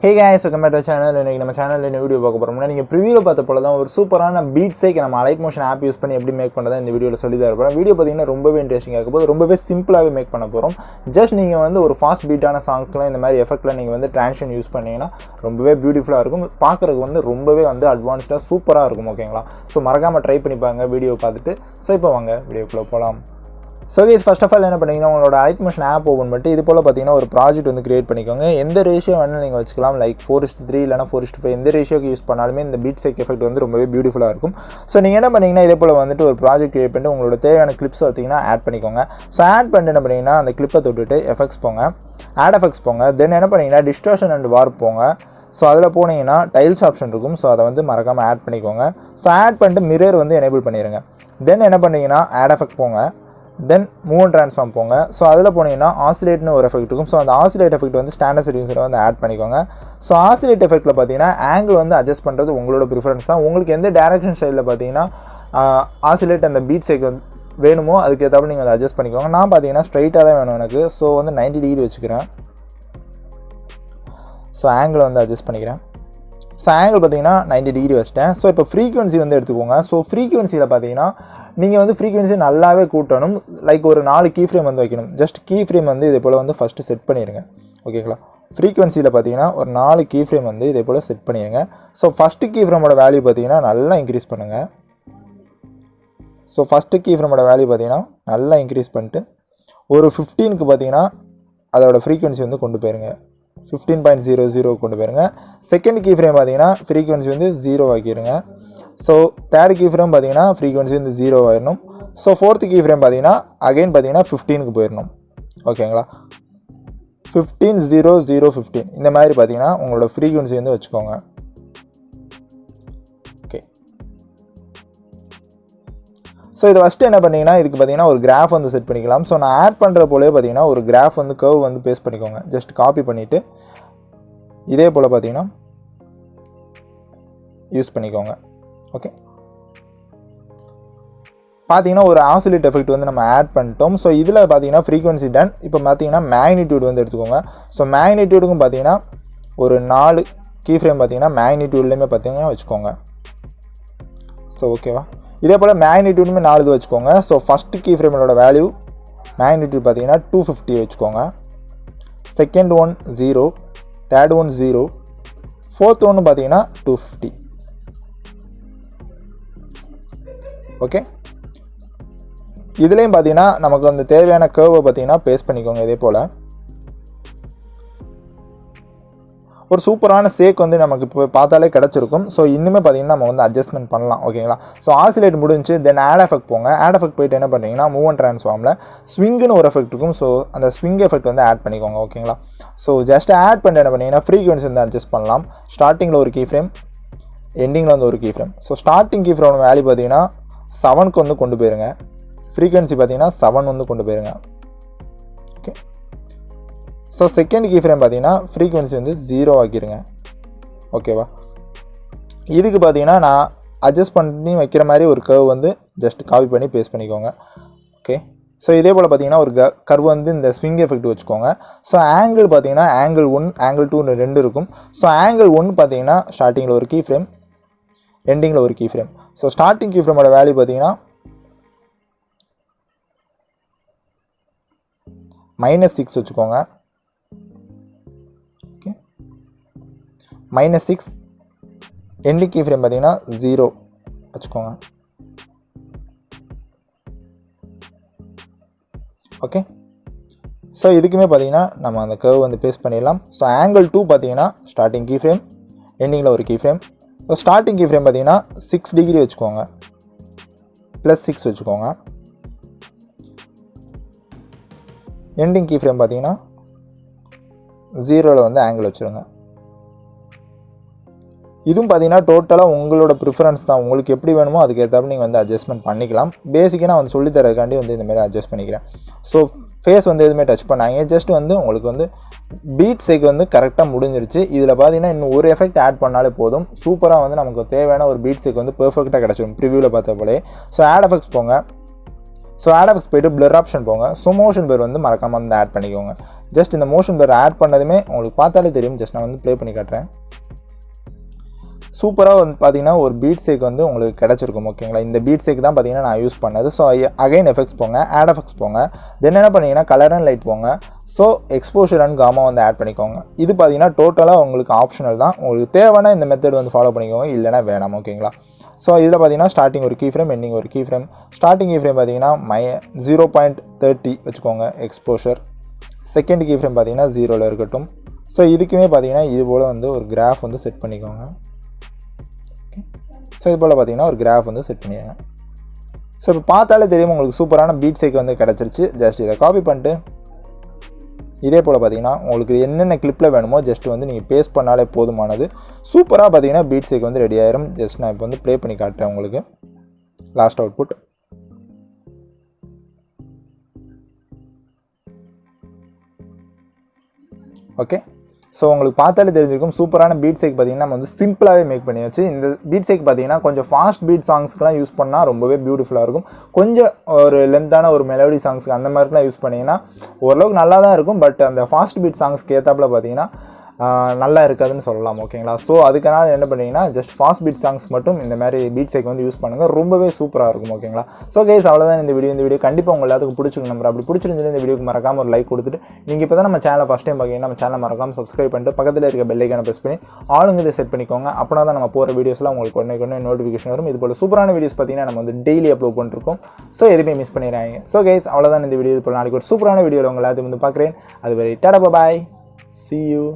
Hey guys, welcome back to the channel. இன்னைக்கு நம்ம சேனல்ல இந்த வீடியோ பார்க்க போறோம்னா நீங்க ப்ரிவியூல பார்த்த போல தான் ஒரு சூப்பரான பீட் சேக் நம்ம Alight Motion ஆப் யூஸ் பண்ணி எப்படி மேக் பண்றதா இந்த வீடியோல சொல்லி தர போறோம். வீடியோ பாத்தீங்கன்னா ரொம்பவே இன்ட்ரஸ்டிங்கா இருக்க போகுது. ரொம்பவே சிம்பிளாவே மேக் பண்ண போறோம். ஜஸ்ட் நீங்க வந்து ஒரு ஃபாஸ்ட் பீட்டான சாங்ஸ்க்குலாம் இந்த மாதிரி எஃபெக்ட்ல நீங்க வந்து ட்ரான்சிஷன் யூஸ் பண்ணீங்கன்னா ரொம்பவே பியூட்டிஃபுல்லா இருக்கும். பார்க்கிறதுக்கு வந்து ரொம்பவே வந்து அட்வான்ஸ்டா சூப்பரா இருக்கும். ஓகேங்களா? சோ மறக்காம ட்ரை பண்ணி பாருங்க வீடியோ பார்த்துட்டு. சோ இப்போ வாங்க வீடியோக்குள்ள போலாம். So guys, first of all என்ன பண்ணீங்கன்னா உங்களோட Alight Motion ஆப் ஓபன் பண்ணிட்டு இது போல பாத்தீங்கன்னா ஒரு ப்ராஜெக்ட் வந்து கிரியேட் பண்ணிக்கோங்க. எந்த ரேஷியோ வேணா நீங்க வச்சுக்கலாம், லைக் 4:3 இல்லனா 4:5 எந்த ரேஷியோக்கு யூஸ் பண்ணாலுமே இந்த பீட் சேக் எஃபெக்ட் வந்து ரொம்பவே பியூட்டிஃபுல்லா இருக்கும். சோ நீங்க என்ன பண்ணீங்கன்னா இதே போல வந்துட்டு ஒரு ப்ராஜெக்ட் கிரியேட் பண்ணிட்டு உங்களோட தேவையான கிளிப்ஸ் பாத்தீங்கன்னா ஆட் பண்ணிக்கோங்க. சோ ஆட் பண்ணிட்டு என்ன பண்ணீங்கன்னா அந்த கிளிப்பை தொட்டுட்டு எஃபெக்ட்ஸ் போங்க, ஆட் எஃபெக்ட்ஸ் போங்க. தென் என்ன பண்ணீங்கன்னா டிஸ்டார்ஷன் அண்ட் வார்ப் போங்க. ஸோ அதில் போனீங்கன்னா டைல்ஸ் ஆப்ஷன் இருக்கும். ஸோ அதை வந்து மறக்காமல் ஆட் பண்ணிக்கோங்க. ஸோ ஆட் பண்ணிட்டு மிரர் வந்து எனேபிள் பண்ணிடுங்க. தென் என்ன பண்ணீங்கன்னா ஆட் எஃபெக்ட் போங்க, தென் மூவ் அண்ட் ட்ரான்ஸ்ஃபார்ம் போங்க. ஸோ அதில் போனீங்கன்னா ஆசிலேட்னு ஒரு எஃபெக்ட் இருக்கும். ஸோ அந்த ஆசிலேட் எஃபெக்ட் வந்து ஸ்டாண்டர்ட் செட்டிங்ஸில் வந்து ஆட் பண்ணிக்கோங்க. ஸோ ஆசிலேட் எஃபெக்ட்டில் பார்த்தீங்கன்னா ஆங்கிள் வந்து அட்ஜஸ்ட் பண்ணுறது உங்களோட ப்ரிஃபரன்ஸ் தான். உங்களுக்கு எந்த டேரக்ஷன் ஸ்டைலில் பார்த்தீங்கன்னா ஆசிலேட் அந்த பீட் சேக் வேணுமோ அதுக்கு ஏற்றாப்புல நீங்கள் அதை அட்ஜஸ்ட் பண்ணிக்கோங்க. நான் பார்த்தீங்கன்னா ஸ்ட்ரைட்டாக தான் வேணும் எனக்கு. ஸோ வந்து 90 டிகிரி வச்சுக்கிறேன். ஸோ ஆங்கிள் வந்து அட்ஜஸ்ட் பண்ணிக்கிறேன். ஸோ ஆங்கிள் பார்த்தீங்கன்னா 90 டிகிரி வச்சிட்டேன். ஸோ இப்போ ஃப்ரீக்வன்சி வந்து எடுத்துக்கோங்க. ஸோ ஃப்ரீக்வன்சியில் பார்த்தீங்கன்னா நீங்கள் வந்து ஃப்ரீக்வன்சி நல்லாவே கூட்டணும். லைக் ஒரு 4 கீ ஃப்ரேம் வந்து வைக்கணும். ஜஸ்ட் கீ ஃப்ரேம் வந்து இதே போல் வந்து ஃபஸ்ட்டு செட் பண்ணிடுங்க. ஓகேங்களா? ஃப்ரீக்வன்சியில் பார்த்தீங்கன்னா ஒரு 4 கீ ஃப்ரேம் வந்து இதே போல் செட் பண்ணிடுங்க. ஸோ ஃபஸ்ட்டு கீ ஃப்ரேமோட வேல்யூ பார்த்தீங்கன்னா நல்லா இன்க்ரீஸ் பண்ணுங்கள். ஸோ ஃபஸ்ட்டு கீ ஃப்ரேமோட வேல்யூ பார்த்தீங்கன்னா நல்லா இன்க்ரீஸ் பண்ணிட்டு ஒரு 15க்கு பார்த்தீங்கன்னா அதோட ஃப்ரீக்வன்சி வந்து கொண்டு போயிருங்க. 15.00 கொண்டு போயிருங்க. செகண்ட் கீ ஃப்ரேம் பார்த்தீங்கன்னா ஃப்ரீக்வன்சி வந்து 0 ஆக்கிடுங்க. So third key frame frequency ஃப்ரீக்வன்சி வந்து 0 ஆயிடணும். ஸோ ஃபோர்த் கீ ஃப்ரேம் பார்த்தீங்கன்னா அகைன் பார்த்தீங்கன்னா 15க்கு போயிடணும். ஓகேங்களா? 15.0015 இந்த மாதிரி பார்த்தீங்கன்னா உங்களோட ஃப்ரீக்வன்சி வந்து வச்சுக்கோங்க. ஓகே. ஸோ இது ஃபஸ்ட்டு என்ன பண்ணிங்கன்னா இதுக்கு பார்த்தீங்கன்னா ஒரு கிராஃப் வந்து செட் பண்ணிக்கலாம். ஸோ நான் ஆட் பண்ணுற போலே பார்த்தீங்கன்னா ஒரு கிராஃப் வந்து கர்வ் வந்து பேஸ்ட் பண்ணிக்கோங்க. ஜஸ்ட் காப்பி பண்ணிவிட்டு இதே போல் பார்த்தீங்கன்னா யூஸ் பண்ணிக்கோங்க. ஓகே. பார்த்தீங்கன்னா ஒரு ஆசிலேட் எஃபெக்ட் வந்து நம்ம ஆட் பண்ணிட்டோம். ஸோ இதில் பார்த்தீங்கன்னா ஃப்ரீக்வன்சி டன். இப்போ பார்த்தீங்கன்னா மேக்னிடியூட் வந்து எடுத்துக்கோங்க. ஸோ மேக்னிடியூடுக்கும் பார்த்தீங்கன்னா ஒரு 4 கீ ஃப்ரேம் பார்த்தீங்கன்னா மேக்னிடியூட்லேயுமே பார்த்தீங்கன்னா வச்சுக்கோங்க. ஸோ ஓகேவா? இதே போல் மேக்னிடியூடுமே 4 இது வச்சுக்கோங்க. ஸோ ஃபஸ்ட்டு கீ ஃப்ரேமோட வேல்யூ மேக்னிடியூட் பார்த்தீங்கன்னா 250 வச்சுக்கோங்க. Second one 0, third one 0, fourth ஒன்று பார்த்தீங்கன்னா 250. ஓகே. இதுலேயும் பார்த்தீங்கன்னா நமக்கு வந்து தேவையான கர்வை பார்த்தீங்கன்னா பேஸ்ட் பண்ணிக்கோங்க. இதே போல் ஒரு சூப்பரான சேக் வந்து நமக்கு இப்போ பார்த்தாலே கிடச்சிருக்கும். ஸோ இன்னுமே பார்த்தீங்கன்னா நம்ம வந்து அட்ஜஸ்ட்மெண்ட் பண்ணலாம். ஓகேங்களா? ஸோ ஆசிலேட் முடிஞ்சு தென் ஆட் எஃபெக்ட் போங்க. ஆட் எஃபெக்ட் போய்ட்டு என்ன பண்ணுறீங்கன்னா மூவ் அண்ட் ட்ரான்ஸ்ஃபார்மில் ஸ்விங்குன்னு ஒரு எஃபெக்ட் இருக்கும். ஸோ அந்த ஸ்விங் எஃபெக்ட் வந்து ஆட் பண்ணிக்கோங்க. ஓகேங்களா? ஸோ ஜஸ்ட் ஆட் பண்ணிட்டு என்ன பண்ணிங்கன்னா ஃப்ரீக்வன்சி வந்து அட்ஜஸ்ட் பண்ணலாம். ஸ்டார்டிங்கில் ஒரு கீ ஃப்ரேம், எண்டிங்கில் வந்து ஒரு key frame. So starting key frame value பார்த்தீங்கன்னா 7க்கு வந்து கொண்டு போயிருங்க. ஃப்ரீக்வன்சி பார்த்தீங்கன்னா 7 வந்து கொண்டு போயிருங்க. Okay. So second key frame frequency ஃப்ரீக்வன்சி வந்து 0 ஆக்கிடுங்க. ஓகேவா? இதுக்கு பார்த்தீங்கன்னா நான் அட்ஜஸ்ட் பண்ணி வைக்கிற மாதிரி ஒரு கர்வ் வந்து ஜஸ்ட் காப்பி பண்ணி பேஸ்ட் பண்ணிக்கோங்க. ஓகே. ஸோ இதே போல் பார்த்தீங்கன்னா ஒரு கர்வ் வந்து இந்த ஸ்விங் எஃபெக்ட் வச்சுக்கோங்க. ஸோ ஆங்கிள் பார்த்தீங்கன்னா ஆங்கிள் 1, ஆங்கிள் 2 2 இருக்கும். ஸோ ஆங்கிள் 1 பார்த்தீங்கன்னா ஸ்டார்டிங்கில் ஒரு கீ ஃப்ரேம், எண்டிங்கில் ஒரு key frame. So starting key ஃப்ரேமோட வேல்யூ பார்த்தீங்கன்னா -6 வச்சுக்கோங்க. ஓகே. -6 எண்டிங் கீ ஃப்ரேம் பார்த்தீங்கன்னா 0 வச்சுக்கோங்க. ஓகே. ஸோ இதுக்குமே பார்த்தீங்கன்னா நம்ம அந்த கர்வ் வந்து பேஸ்ட் பண்ணிடலாம். ஸோ ஆங்கிள் 2 பார்த்தீங்கன்னா ஸ்டார்டிங் கீ ஃப்ரேம், எண்டிங்கில் ஒரு key frame. So starting key frame பார்த்தீங்கன்னா 6 டிகிரி வச்சுக்கோங்க, +6 வச்சுக்கோங்க. எண்டிங் கீ ஃப்ரேம் பார்த்தீங்கன்னா 0ல் வந்து ஆங்கிள் வச்சுருங்க. இதுவும் பார்த்தீங்கன்னா டோட்டலாக உங்களோட ப்ரிஃபரன்ஸ் தான். உங்களுக்கு எப்படி வேணுமோ அதுக்கு ஏற்றாப்புல நீங்கள் வந்து அட்ஜஸ்ட்மெண்ட் பண்ணிக்கலாம். பேசிக்காக நான் வந்து சொல்லித்தரதுக்காண்டி வந்து இந்தமாதிரி அட்ஜஸ்ட் பண்ணிக்கிறேன். ஸோ ஃபேஸ் வந்து எதுவுமே டச் பண்ணாங்க. ஜஸ்ட் வந்து உங்களுக்கு வந்து பீட் சேக் வந்து கரெக்டாக முடிஞ்சிருச்சு. இதில் பார்த்தீங்கன்னா இன்னும் ஒரு எஃபெக்ட் ஆட் பண்ணாலே போதும். சூப்பராக வந்து நமக்கு தேவையான ஒரு பீட் சேக் வந்து பெர்ஃபெக்டாக கிடச்சிடும் ப்ரிவியூவில் பார்த்த போலே. ஸோ ஆட் எஃபெக்ட்ஸ் போங்க. ஸோ ஆட் எஃபெக்ட்ஸ் போய்ட்டு பிளர் ஆப்ஷன் போங்க. ஸோ மோஷன் பேர் வந்து மறக்காமல் வந்து ஆட் பண்ணிக்கோங்க. ஜஸ்ட் இந்த மோஷன் பிளர் ஆட் பண்ணதுமே உங்களுக்கு பார்த்தாலே தெரியும். ஜஸ்ட் நான் வந்து ப்ளே பண்ணி காட்டுறேன். சூப்பராக வந்து பார்த்தீங்கன்னா ஒரு பீட் சேக் வந்து உங்களுக்கு கிடச்சிருக்கும். ஓகேங்களா, இந்த பீட் சேக் தான் பார்த்தீங்கன்னா நான் யூஸ் பண்ணது. ஸோ அகைன் எஃபெக்ட்ஸ் போங்க, ஆட் எஃபெக்ட்ஸ் போங்க, தென் என்ன பண்ணிங்கன்னா கலர் அண்ட் லைட் போங்க. ஸோ எக்ஸ்போஷர் அண்ட் காமா வந்து ஆட் பண்ணிக்கோங்க. இது பார்த்தீங்கன்னா டோட்டலாக உங்களுக்கு ஆப்ஷனல் தான். உங்களுக்கு தேவைன்னா இந்த மெத்தட் வந்து ஃபாலோ பண்ணிக்கோங்க, இல்லைனா வேணாம். ஓகேங்களா, ஸோ இதில் பார்த்தீங்கன்னா ஸ்டார்டிங் ஒரு கீ ஃப்ரேம், எண்டிங் ஒரு key frame. Starting key frame பார்த்தீங்கன்னா 0.30 வச்சுக்கோங்க எக்ஸ்போஷர். செகண்ட் கீ ஃப்ரேம் பார்த்தீங்கன்னா 0ல் இருக்கட்டும். ஸோ இதுக்குமே பார்த்தீங்கன்னா இது போல் வந்து ஒரு கிராஃப் வந்து செட் பண்ணிக்கோங்க. ஸோ இது போல் பார்த்தீங்கன்னா ஒரு கிராஃப் வந்து செட் பண்ணிடுங்க. ஸோ இப்போ பார்த்தாலே தெரியும் உங்களுக்கு சூப்பரான பீட் சேக் வந்து கிடச்சிருச்சு. ஜஸ்ட் இதை காப்பி பண்ணிட்டு இதே போல் பார்த்தீங்கன்னா உங்களுக்கு என்னென்ன கிளிப்பில் வேணுமோ ஜஸ்ட் வந்து நீங்கள் பேஸ்ட் பண்ணாலே போதுமானது. சூப்பராக பார்த்தீங்கன்னா பீட் சேக் வந்து ரெடி ஆயிரும். ஜஸ்ட் நான் இப்போ வந்து ப்ளே பண்ணி காட்டுறேன் உங்களுக்கு லாஸ்ட் அவுட்புட். ஓகே, ஸோ உங்களுக்கு பார்த்தாலே தெரிஞ்சிருக்கும் சூப்பரான பீட் சேக் பார்த்தீங்கன்னா நம்ம வந்து சிம்பிளாகவே மேக் பண்ணியாச்சு. இந்த பீட் சேக் பார்த்தீங்கன்னா கொஞ்சம் ஃபாஸ்ட் பீட் சாங்ஸ்க்குலாம் யூஸ் பண்ணால் ரொம்பவே பியூட்டிஃபுல்லாக இருக்கும். கொஞ்சம் ஒரு லென்த்தான ஒரு மெலோடி சாங்ஸ்க்கு அந்த மாதிரிலாம் யூஸ் பண்ணிங்கன்னா ஓரளவுக்கு நல்லா தான் இருக்கும். பட் அந்த ஃபாஸ்ட் பீட் சாங்ஸ்க்கு ஏற்றாப்புல பார்த்தீங்கன்னா நல்லா இருக்காதுன்னு சொல்லலாம். ஓகேங்களா, ஸோ அதுக்கான என்ன பண்ணிங்கன்னா ஜஸ்ட் ஃபாஸ்ட் பீட் சாங்ஸ் மட்டும் இந்த மாதிரி பீட் சேக் வந்து யூஸ் பண்ணுங்கள், ரொம்பவே சூப்பராக இருக்கும். ஓகேங்களா, ஸோ கைஸ் அவ்வளோதான் இந்த வீடியோ கண்டிப்பாக உங்கள் எல்லாத்துக்கும் பிடிச்சிருக்கும் நம்பர். அப்படி பிடிச்சிருந்துச்சு இந்த வீடியோக்கு மறக்காம ஒரு லைக் கொடுத்துட்டு, நீங்கள் இப்போ தான் நம்ம சேனலை ஃபஸ்ட் டைம் பார்க்கீங்கன்னா நம்ம சேனலை மறக்காம சப்ஸ்கிரைப் பண்ணிட்டு பக்கத்தில் இருக்க பெல் ஐக்கானை ப்ரெஸ் பண்ணி ஆளுங்க செட் பண்ணிக்கோங்க. அப்படின்னா தான் நம்ம போகிற வீடியோஸ்லாம் உங்களுக்கு ஒன்று நோட்டிஃபிகேஷன் வரும். இது போல் சூப்பரான வீடியோஸ் பார்த்தீங்கன்னா நம்ம வந்து டெய்லி அப்லோட் பண்ணிருக்கோம். ஸோ எதுவுமே மிஸ் பண்ணிடுறாங்க. ஸோ கைஸ் அவ்வளோதான் இந்த வீடியோ. இப்போ நாளைக்கு ஒரு சூப்பரான வீடியோவில் உங்கள் எல்லாத்தையும் வந்து பார்க்குறேன். அது வரை டாடா பாய், see you.